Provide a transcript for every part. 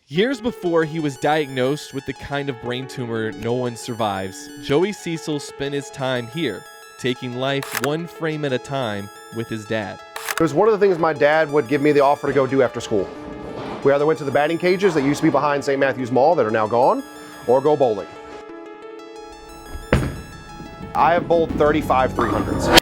Years before he was diagnosed with the kind of brain tumor no one survives, Joey Cecil spent his time here, taking life one frame at a time with his dad. It was one of the things my dad would give me the offer to go do after school. We either went to the batting cages that used to be behind St. Matthew's Mall that are now gone, or go bowling. I have bowled 35 300s.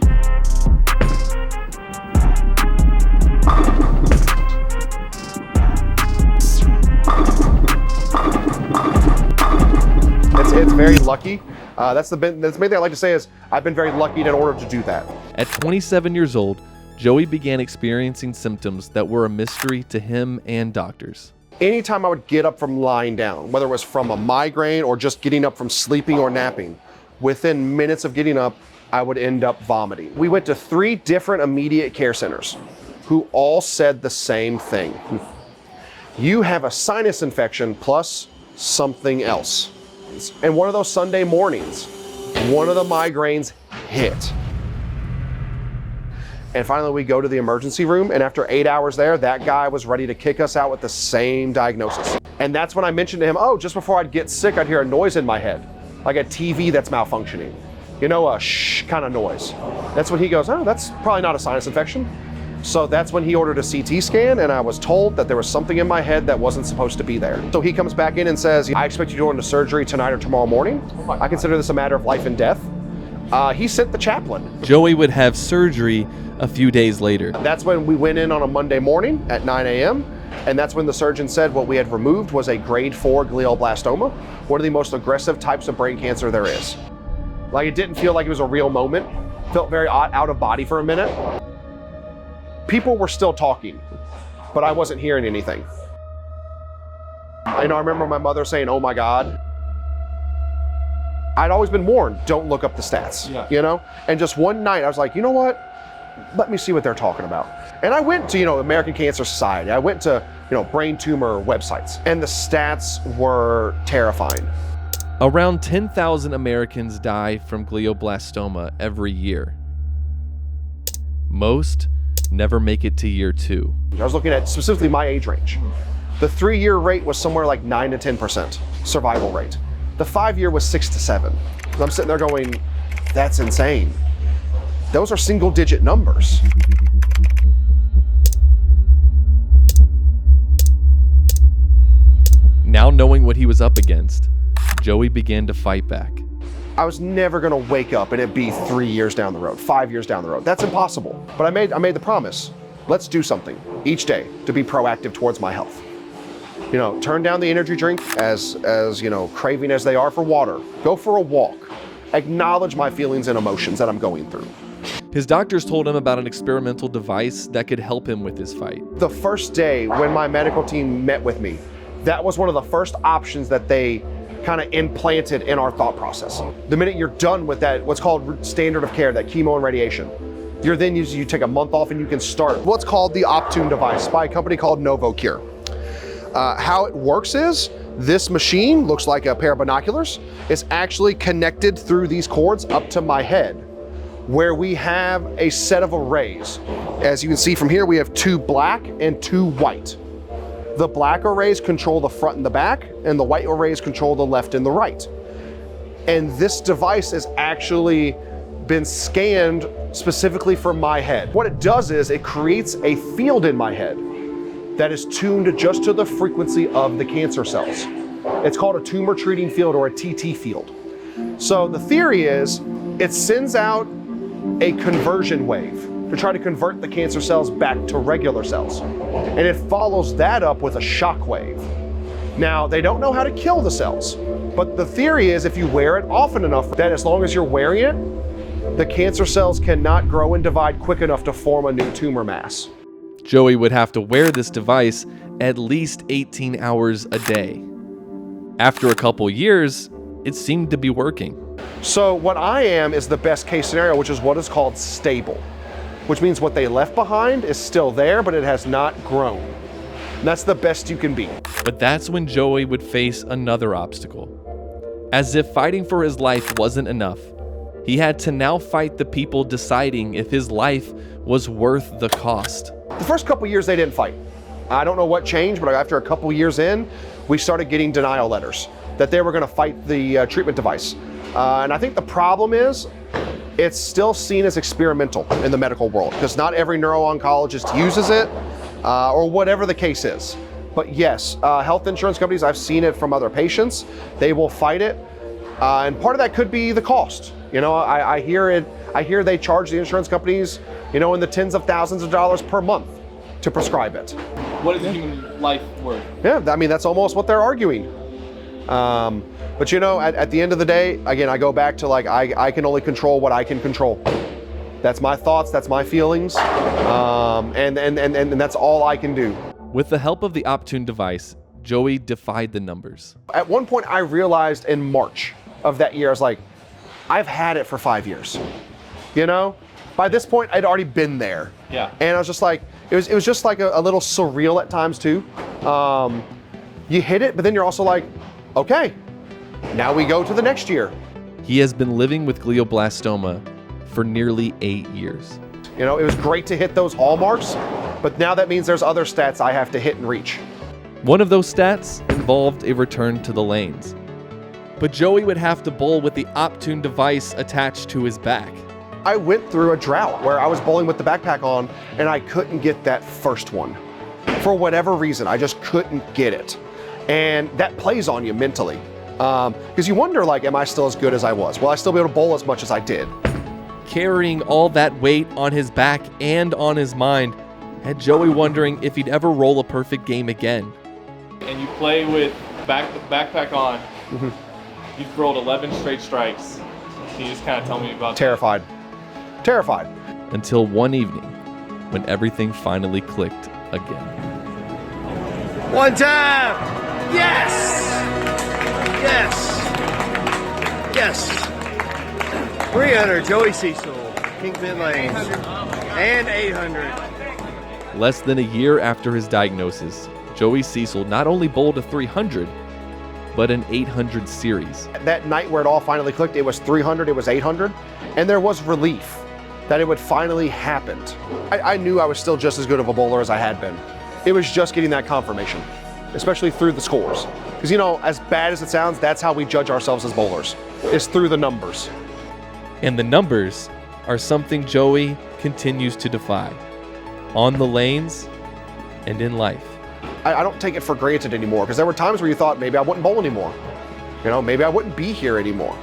It's very lucky. That's the main thing I like to say is I've been very lucky in order to do that. At 27 years old, Joey began experiencing symptoms that were a mystery to him and doctors. Anytime I would get up from lying down, whether it was from a migraine or just getting up from sleeping or napping, within minutes of getting up, I would end up vomiting. We went to 3 different immediate care centers who all said the same thing. You have a sinus infection plus something else. And one of those Sunday mornings, one of the migraines hit. And finally we go to the emergency room, and after 8 hours there, that guy was ready to kick us out with the same diagnosis. And that's when I mentioned to him, oh, just before I'd get sick, I'd hear a noise in my head, like a TV that's malfunctioning. You know, a shh kind of noise. That's when he goes, oh, that's probably not a sinus infection. So that's when he ordered a CT scan, and I was told that there was something in my head that wasn't supposed to be there. So he comes back in and says, I expect you to go into surgery tonight or tomorrow morning. I consider this a matter of life and death. He sent the chaplain. Joey would have surgery a few days later. That's when we went in on a Monday morning at 9 a.m. And that's when the surgeon said what we had removed was a grade 4 glioblastoma, one of the most aggressive types of brain cancer there is. Like, it didn't feel like it was a real moment. Felt very out of body for a minute. People were still talking, but I wasn't hearing anything. I remember my mother saying, oh my God. I'd always been warned, don't look up the stats, you know? And just one night I was like, you know what? Let me see what they're talking about. And I went to, American Cancer Society. I went to, brain tumor websites, and the stats were terrifying. Around 10,000 Americans die from glioblastoma every year. Most never make it to year 2. I was looking at specifically my age range. The 3-year rate was somewhere like 9 to 10% survival rate. The 5-year was 6 to 7. I'm sitting there going, that's insane. Those are single-digit numbers. Now knowing what he was up against, Joey began to fight back. I was never gonna wake up and it be 3 years down the road, 5 years down the road. That's impossible. But I made the promise. Let's do something each day to be proactive towards my health. Turn down the energy drink as craving as they are for water. Go for a walk. Acknowledge my feelings and emotions that I'm going through. His doctors told him about an experimental device that could help him with his fight. The first day when my medical team met with me, that was one of the first options that they kind of implanted in our thought process. The minute you're done with that, what's called standard of care, that chemo and radiation, you take a month off and you can start what's called the Optune device by a company called NovoCure. How it works is, this machine looks like a pair of binoculars. It's actually connected through these cords up to my head, where we have a set of arrays. As you can see from here, we have 2 black and 2 white. The black arrays control the front and the back, and the white arrays control the left and the right. And this device has actually been scanned specifically for my head. What it does is it creates a field in my head that is tuned just to the frequency of the cancer cells. It's called a tumor treating field, or a TT field. So the theory is it sends out a conversion wave to try to convert the cancer cells back to regular cells. And it follows that up with a shock wave. Now, they don't know how to kill the cells, but the theory is if you wear it often enough, that as long as you're wearing it, the cancer cells cannot grow and divide quick enough to form a new tumor mass. Joey would have to wear this device at least 18 hours a day. After a couple years, it seemed to be working. So what I am is the best case scenario, which is what is called stable, which means what they left behind is still there, but it has not grown. And that's the best you can be. But that's when Joey would face another obstacle. As if fighting for his life wasn't enough, he had to now fight the people deciding if his life was worth the cost. The first couple years they didn't fight. I don't know what changed, but after a couple years in, we started getting denial letters that they were going to fight the treatment device. And I think the problem is it's still seen as experimental in the medical world because not every neuro-oncologist uses it or whatever the case is. But yes, health insurance companies, I've seen it from other patients. They will fight it. And part of that could be the cost. You know, I hear they charge the insurance companies, you know, in the tens of thousands of dollars per month to prescribe it. What is a human life worth? Yeah, I mean, that's almost what they're arguing. But you know, at the end of the day, again, I go back to like, I can only control what I can control. That's my thoughts, that's my feelings, and that's all I can do. With the help of the Optune device, Joey defied the numbers. At one point, I realized in March of that year, I was like, I've had it for 5 years. You know, by this point, I'd already been there. Yeah. And I was just like, it was just like a little surreal at times too. You hit it, but then you're also like, okay, now we go to the next year. He has been living with glioblastoma for nearly 8 years. You know, it was great to hit those hallmarks, but now that means there's other stats I have to hit and reach. One of those stats involved a return to the lanes. But Joey would have to bowl with the Optune device attached to his back. I went through a drought where I was bowling with the backpack on and I couldn't get that first one. For whatever reason, I just couldn't get it. And that plays on you mentally. Because you wonder, like, am I still as good as I was? Will I still be able to bowl as much as I did? Carrying all that weight on his back and on his mind had Joey wondering if he'd ever roll a perfect game again. And you play with backpack on. Mm-hmm. You've rolled 11 straight strikes. Can you just kind of tell me about Terrified. Terrified. Until one evening, when everything finally clicked again. One time! Yes! Yes! Yes! 300, Joey Cecil, Kingpin Lanes, and 800. Less than a year after his diagnosis, Joey Cecil not only bowled a 300, but an 800 series. That night where it all finally clicked, it was 300, it was 800, and there was relief that it would finally happen. I knew I was still just as good of a bowler as I had been. It was just getting that confirmation, especially through the scores. Because, you know, as bad as it sounds, that's how we judge ourselves as bowlers, is through the numbers. And the numbers are something Joey continues to defy, on the lanes and in life. I don't take it for granted anymore, because there were times where you thought maybe I wouldn't bowl anymore. You know, maybe I wouldn't be here anymore.